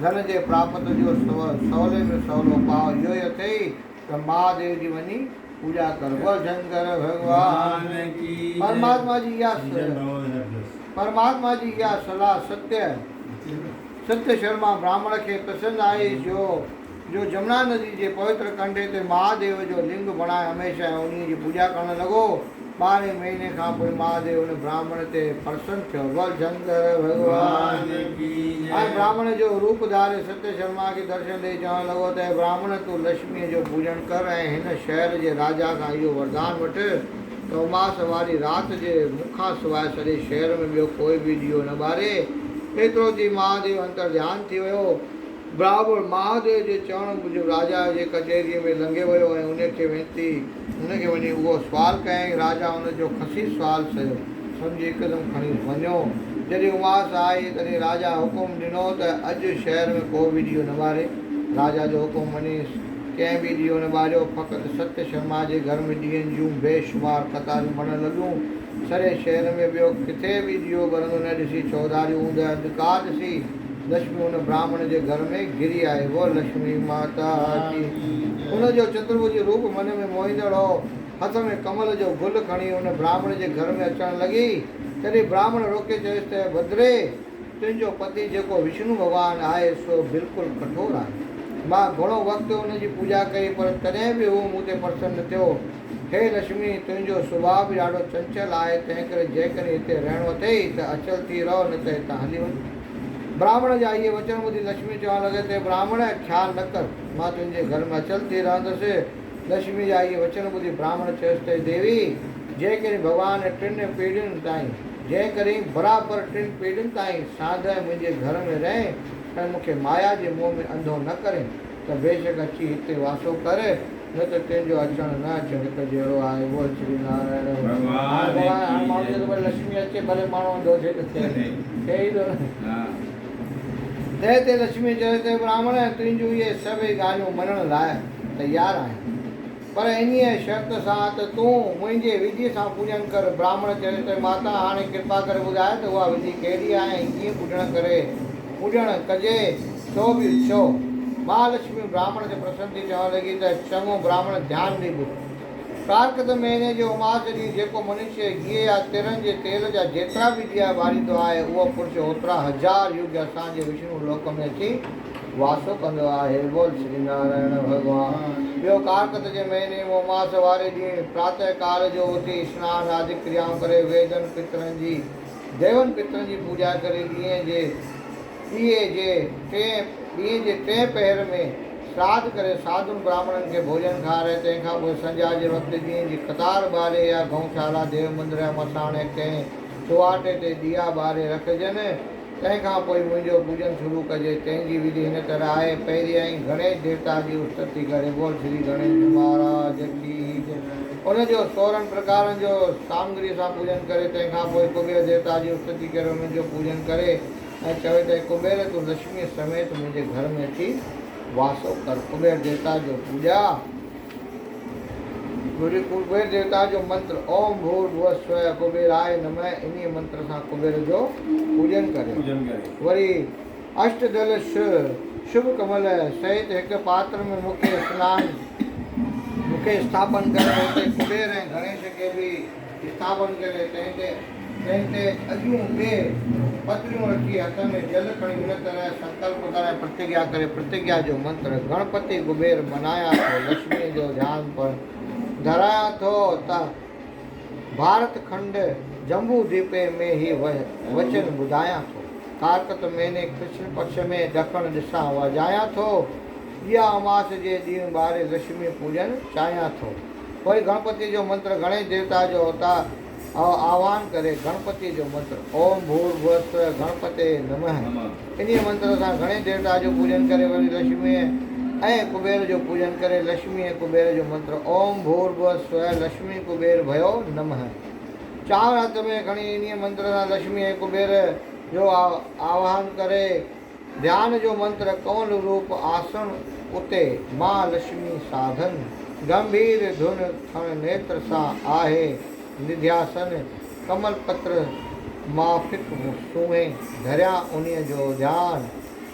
धन जे प्राप्त जो सवले में सवलो पाव इहो ई अथई त महादेव जी वञी पूजा कर। बोल शंकर भगवान की। परमात्मा जी इहा सलाह सत्य शर्मा ब्राह्मण खे पसंद आई जो जमुना नदी जे पवित्र कंढे ते महादेव जो लिंग बणाए हमेशह उन्हीं जी पूजा करण लॻो। 12 महीने खां पोइ महादेव उन ब्राह्मण ते प्रसन्न थियो। बोल शंकर भगवान की। ऐं ब्राह्मण जो रूप धारे सत्य शर्मा खे दर्शन ॾेई चवण लॻो त ब्राह्मण तूं लक्ष्मीअ जो पूजन कर ऐं हिन शहर जे राजा खां इहो वरदान वठ त उमास वारी राति जे मुखां सवाइ सॼे शहर में ॿियो कोई बि ॾीओ न ॿारे। एतिरो थी महादेव अंतर ध्यानु थी वियो। ब्राह्मण महादेव जे चवण मुजिबि राजा जे कचहरीअ में लंघे वियो ऐं उनखे वञी उहो सुवाल कयईं। राजा उनजो खसी सुवाल सम्झी हिकदमि खणी वञो। जॾहिं उमास आई तॾहिं राजा हुकुम ॾिनो त अॼु शहर में को बि ॾीओ न ॿारे। राजा जो हुकुम मञी कंहिं बि ॾीओ न ॿारियो। फ़क़ति सत्य शर्मा जे घर में ॾींहंनि जूं बेशुमार कतारूं बणण लॻियूं। सॼे शहर में ॿियो किथे बि ॾीओ ॿरंदो न ॾिसी चौधारियूं हूंदा अंधकार ॾिसी लक्ष्मी उन ब्राह्मण जे घर में घिरी आई। वो लक्ष्मी माता की। उनजो चतुर्भुज रूप मन में मोहींदड़ हो। हथ में कमल जो गुल खणी उन ब्राह्मण जे घर में अचण लॻी। तॾहिं ब्राह्मण रोके चयुसि त भद्रे तुंहिंजो पति जेको विष्णु भॻवानु आहे सो बिल्कुलु कठोर आहे। मां घणो वक़्तु उनजी पूजा कई पर तॾहिं बि उहो मूं ते प्रसन्न न थियो। हे लक्ष्मी तुंहिंजो सुभाउ बि ॾाढो चंचल आहे। तंहिं करे जेकॾहिं हिते रहणो अथई त अचल थी रहो न त हितां हली वञ। ब्राह्मण जा इहे वचन ॿुधी लक्ष्मी चवणु लॻे त ब्राह्मण ख़्यालु न कर मां तुंहिंजे घर में अचल थी रहंदुसि। लक्ष्मी जा इहे वचन ॿुधी ब्राह्मण चयुसि त देवी जेकॾहिं भॻवानु 3 पीढ़ियुनि ताईं बराबरि 3 पीढ़ियुनि ताईं साधु मुंहिंजे घर में रहे ऐं मूंखे माया जे मोह में अंधो न करे त बेशक अची हिते वासो करे न त तुंहिंजो अचणु न अचणु हिकु जहिड़ो आहे। बोल श्री नारायण भॻवान। माण्हू जो भले लक्ष्मी अचे भले माण्हू अंधो थिए त थिए ई थो न। तंहिं ते लक्ष्मी चयो त ब्राह्मण तुंहिंजूं इहे सभई ॻाल्हियूं मञण लाइ तयारु आहिनि पर इन शर्त सां त तूं मुंहिंजे विधि सां पूजन कर। ब्राह्मण चयो त माता हाणे कृपा करे ॿुधाए त उहा विधि कहिड़ी आहे ऐं कीअं पूॼण कजे सो बि छो। महालक्ष्मी ब्राह्मण ते प्रसन्न थी चवण लॻी त चङो ब्राह्मण ध्यानु ॾेई ॿुध। कार्तिक महीने जो उमास ॾींहुं जेको मनुष्य गिह या तिरनि जे तेल जा जेतिरा बि ॾीआ ॿारींदो आहे उहो पुरुष ओतिरा 1000 युग असांजे विष्णु लोक में अची वासो कंदो आहे। बोल श्री नारायण भॻवान। ॿियो कार्तिक जे महीने में उमास वारे ॾींहुं प्रातः काल जो उथी सनान आदि क्रियाऊं करे वेदनि देवनि पितरनि जी पूजा करे ॾींहं जे 3 पहर में श्राद्ध करे साधुनि ब्राह्मणनि खे भोजन खाराए। तंहिंखां पोइ संझा जे वक़्तु ॾींहं जी कतार ॿारे या गौशाला देव मंदर या मसाणे कंहिं चुवाटे ते ॾीआ ॿारे रखजनि। तंहिंखां पोइ मुंहिंजो पूजन शुरू कजे। तंहिंजी विधि हिन तरह आहे। पहिरियां ई गणेश देवता जी उस्तति करे। बोल श्री गणेश महाराज की। उनजो 16 प्रकारनि जो सामग्री सां पूजन करे। तंहिंखां पोइ कुबेर देवता जी उस्तति करे उनजो पूजन करे ऐं चवे त कुबेर तूं लक्ष्मी समेत मुंहिंजे घर में अची वासो कर। कुबेर देवता जो पूजा कुबेर देवता जो मंत्र ओम भूर्भुवः स्वः कुबेराय नमः इन मंत्र सां कुबेर जो पूजन करे। वरी अष्टदल शुभ कमल सहित हिकु पात्र में मूंखे स्थापन करे उते कुबेर ऐं गणेश खे बि स्थापन करे। तंहिं ते अॻियूं ॿिए पत्रियूं रखी हथ में जल खणी हिन तरह संकल्प करे प्रतिज्ञा करे। प्रतिज्ञा जो मंत्र गणपति कुबेर मनाया थो लक्ष्मी जो ध्यानु पर धराया थो त भारत खंड जम्बू द्वीपे में ही वचन ॿुधायां थो। कार्तिक महीने कृष्ण पक्ष में ॾखण ॾिसां वजायां थो। इहा अमास जे ॾींहुं ॿारे लक्ष्मी पूजन चाहियां थो। वरी गणपति जो मंत्र गणेश देवता जो आह्वान करे। गणपति जो मंत्र ओम भूर्भुवः स्वः गणपते नमः इन मंत्र सां गणेश देवता जो पूजन करे। वरी लक्ष्मी ऐं कुबेर जो पूजन करे। लक्ष्मी ऐं कुबेर जो मंत्र ओम भूर्भुवः स्वः लक्ष्मी कुबेर भयो नमः। 4 हथ में खणी इन मंत्र सां लक्ष्मी ऐं कुबेर जो आह्वान करे। ध्यान जो मंत्र कौन रूप आसन उते मां लक्ष्मी साधन गंभीर धुन थण नेत्र सां आहे निध्यासन कमल पत्र माफिक सूहे धरिया उन्हीअ जो ध्यान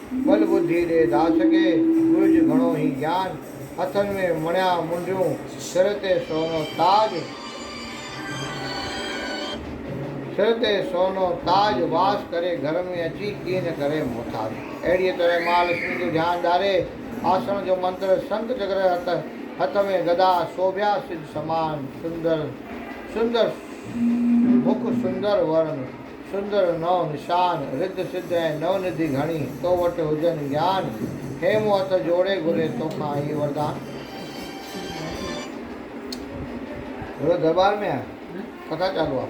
बल बुद्धि दे दास के गुरुज घणो ही ज्ञान हथन में मणिया मुंडियूं सिर ते सोनो ताज सिर ते सोनो ताज वास करे घर में अची कीन करे मोताज। अहिड़ीअ तरह महालक्ष्मी जो ध्यानु धारे आसन जो मंत्र संत चक्र हथ में गदा शोभ्या सिद्ध समान सुंदर सुंदर मुख सुंदर वर्ण सुंदर नव निशान रिद्ध सिद्ध ऐं नवनिधि घणी तो वटि हुजनि ज्ञान हेमो हथ जोड़े घुरे तोखां ही वरदान। दरबार में है कथा चालू आहे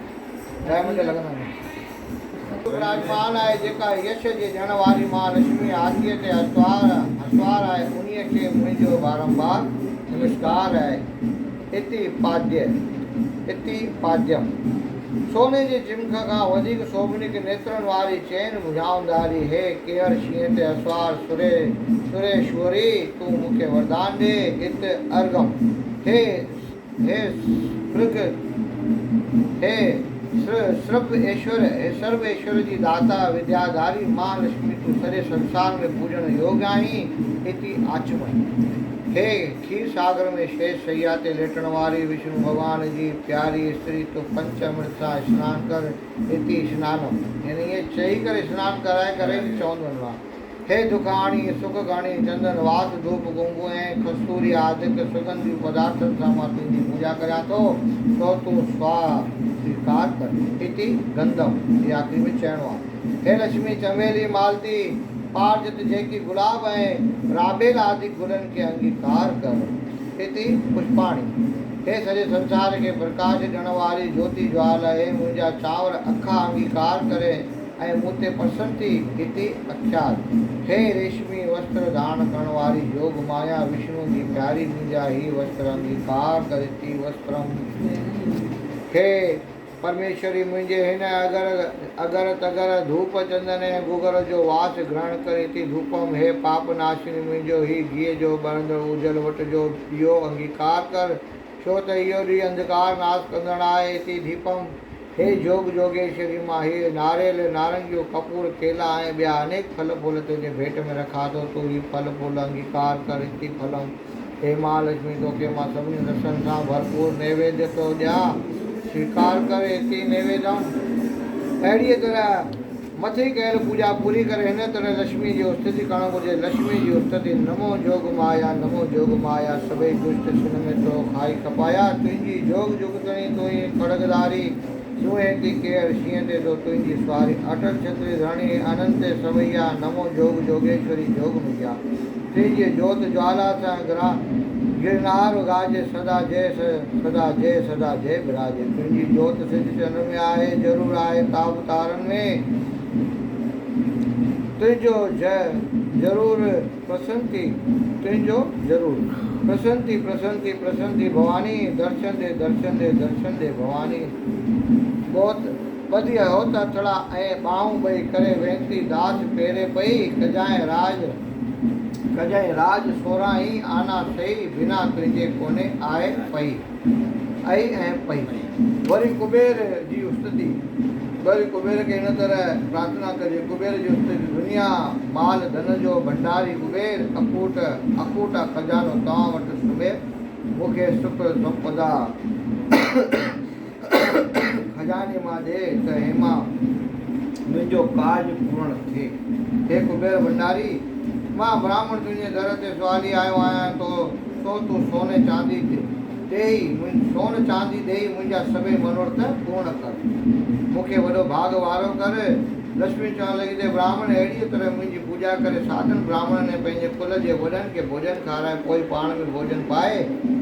2 मिंट लॻंदा आहिनि। विराजमान आहे जेका यश जे ॾियण वारी महालक्ष्मी आरतीअ ते हसवार आहे उन्हीअ खे मुंहिंजो बारंबार नमस्कार आहे। इति पाद्यम सोने जे चिमख खां वधीक शोभनिक नेत्रनि वारी चैन बुझाऊंदारी हे केहर शींहं ते असवार सुरेश्वरी तूं मूंखे वरदान ॾे। इत अर्गम हे स्पृग हे सर्व ऐश्वर्य जी दाता विद्याधारी महालक्ष्मी तू सॼे संसार में पूजन योग्य आहीं। इति आचमन हे खीर सागर में शेष सैया ते लेटण वारी विष्णु भगवान जी प्यारी स्त्री तू पंच अमृत सां स्नान कर। इति स्नानम यानी ये चई करे स्नान कराए करे चवंदो वञिणो आहे। हे दुखाणी सुख घणी चंदन वात धूप कुंकु ऐं कस्तूरी आदिक सुगंधी पदार्थनि सां मां तुंहिंजी पूजा करियां थो तो तूं स्वीकार कर। इति गंधम ये आखिरी में चवणो आहे। हे लक्ष्मी चमेली मालती पारजत जेकी गुलाब ऐं राबेल आदि गुलनि खे अंगीकार कर। इति पुष्पाणी हे सॼे संसार खे प्रकाश ॾियण वारी ज्योति ज्वाला हे मुंहिंजा चांवर अखा अंगीकार करे ऐं मूं ते प्रसन्न थी। इति अख्यात हे रेशमी वस्त्र धारण करण वारी योग माया विष्णु जी प्यारी मुंहिंजा ही वस्त्र अंगीकार कर। इति वस्त्रम हे परमेश्वरी मुंहिंजे हिन अगर तगर धूप चंदन ऐं गुगर जो वास ग्रहण करे। थी धूपम हे पाप नाशिनी मुंहिंजो ही घीअ जो बरंदड़ उजल वट जो इहो अंगीकार कर छो त इहो ॾींहुं अंधकार नाश कंदड़ आहे। इति दीपम हे जोग जोगेश्वरी मां हे नारेल नारंगियो कपूर केला ऐं ॿिया अनेक फल फूल तुंहिंजे भेंट में रखा थो तूं ही फल फूल अंगीकार कर। इति फलम हे महालक्ष्मी तोखे मां सभिनी रसनि सां भरपूर नैवेद्य थो ॾियां स्वीकार कर। इति नैवेद्यम अहिड़ीअ तरह मथे कयल पूजा पूरी करे हिन तरह लक्ष्मी जी स्तुति करणु घुरिजे। लक्ष्मी जी स्तुति नमो जोग माया सभई दुष्ट सिन में तो खाई खपाया तुंहिंजी जोग जुगतणी तुई खड़गदारी सुहे थी केर शींहं ते तो तुंहिंजी सवारी अटल छत्री धरणी अनंत सवैया नमो जोग जोगेश्वरी जोग मुझिया तुंहिंजी जोत ज्वाला सां गिरनार गाजे सदा जय विराजे। तुंहिंजी जोत सिद्ध चंद्र में आहे ज़रूर आहे ताब तारनि में तुंहिंजो ज़रूर प्रसन्नति तुंहिंजो ज़रूर प्रसन्नति भवानी दर्शन दे भवानी बहुत वधिया हो त थोड़ा ऐं ॿाहूं ॿई करे वेंती दास पेरे पई कजाएं राज सोरा ही आना सही बिना तुंहिंजे कोने आए पई ऐं पई। वरी कुबेर जी स्तुति वरी कुबेर खे हिन तरह प्रार्थना कजे। कुबेर जी स्तुति दुनिया माल धन जो भंडारी कुबेर अकूट खजानो तव्हां वटि सुबे मूंखे सुख संपदा खजाने मां ॾे त हेमा मुंहिंजो काज पूर्ण थिए। हे कुबेर भंडारी मां ब्राह्मण तुंहिंजे दर ते सवाली आयो आहियां तो तूं सोने चांदी ॾेई मुंहिंजा सभई मनोरथ पूर्ण कर मूंखे वॾो भाग वारो कर। लक्ष्मी चवण लॻी त ब्राह्मण अहिड़ीअ तरह मुंहिंजी पूजा करे साधन ब्राह्मण ने पंहिंजे कुल जे वॾनि खे भोजन खाराए पोइ पाण में भोजन पाए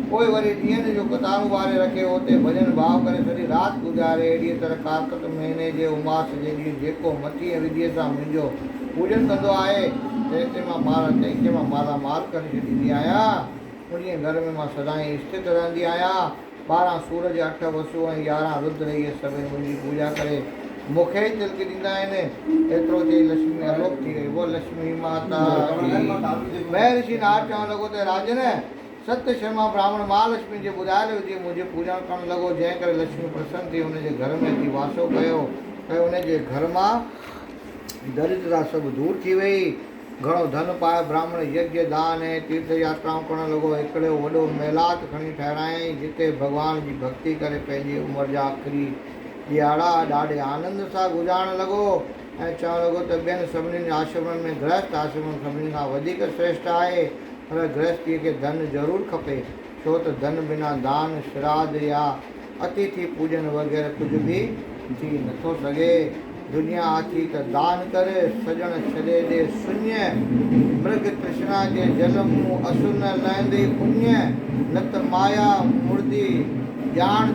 पोइ वरी ॾींहंनि जो कतारूं वारे रखे उते भॼन भाव करे सॼी राति गुज़ारे। अहिड़ीअ तरह कार्तिक महीने जे उमास जे ॾींहुं जेको मटीअ विधीअ सां मुंहिंजो पूजन कंदो आहे तंहिंखे मां मालामाल करे छॾींदी आहियां। उन्हीअ घर में मां सदाईं स्थित रहंदी आहियां। 12 सूरज 8 वसु ऐं 11 रुद्र इहे सभई मुंहिंजी पूजा करे मूंखे ई तिलक ॾींदा आहिनि। एतिरो चई लक्ष्मी अलोप थी वई। वो लक्ष्मी माता महर्षि नारद चवणु लॻो त राजन सत्य शर्मा ब्राह्मण महालक्ष्मी जे ॿुधायल हुजे मुंहिंजी पूजा करणु लॻो जंहिं करे लक्ष्मी प्रसन्न थी हुनजे घर में अची वासो कयो हुनजे घर मां दरिद्रता सभु दूर थी वई घणो धन पाए ब्राह्मण यज्ञ दान ऐं तीर्थ यात्राऊं करण लॻो। हिकिड़ो वॾो महिलात खणी ठहिरायईं जिते भॻवान जी भक्ति करे पंहिंजी उमिरि जा आख़िरी ॾियारा ॾाढे आनंद सां गुज़ारण लॻो ऐं चवणु लॻो त ॿियनि सभिनीनि आश्रमनि में गृहस्थ आश्रम सभिनी खां वधीक श्रेष्ठ आहे, पर गृहस्थीअ खे धन ज़रूरु खपे, छो त धन बिना दान श्राद्ध या अतिथि पूजन वग़ैरह कुझु बि थी नथो सघे। दुनिया आथी त दान कर, सजण छॾे ॾे शून्य, मृग तृष्णा जे जल मूं असुर न लहंदे पुण्य, न त माया मुर्दी ॼाण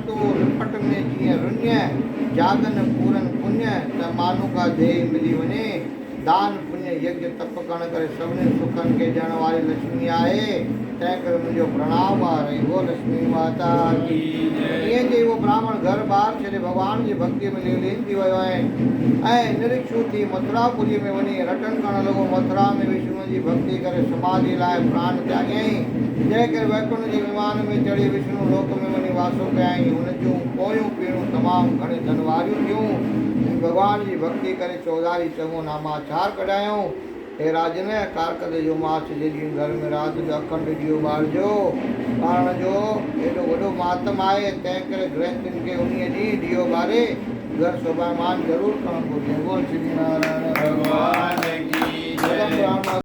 तो लिपट में जीअं रुन्य, जागन पूरन पुण्य त मानुका देह मिली वञे। दान पुण्य यज्ञ तप करण करे सभिनी सुखनि खे ॾियण वारी लक्ष्मी आहे, तंहिं करे मुंहिंजो प्रणाम आहे। वो लक्ष्मी माता की। ईअं चई उहो ब्राह्मण घर ॿार छॾे भॻवान जी भक्ति में लीन थी वियो ऐं निरीक्षु थी मथुरापुरी में वञी रटन करणु लॻो। मथुरा में विष्णु जी भक्ति करे समाधि लाइ प्राण त्यागईं, जंहिं करे वैकुंठ जे विमान में चढ़ी विष्णु लोक में वञी वासो कयईं। हुन जूं पोयूं पीढ़ियूं तमामु घणे धन वारियूं थियूं। भॻवान जी भक्ति करे चौधारी चङो नामाचार कढायूं। हे राजन, कारकद जो मास जे ॾींहुं घर में राति जो अखंड ॾीओ ॿारण जो एॾो वॾो मातम आहे, तंहिं करे गृहस्थनि खे उन्हीअ ॾींहुं ॾीओ ॿारे घर शोभायमान ज़रूरु करणु घुरिजे। बोल श्री नारायण भॻवान की जय।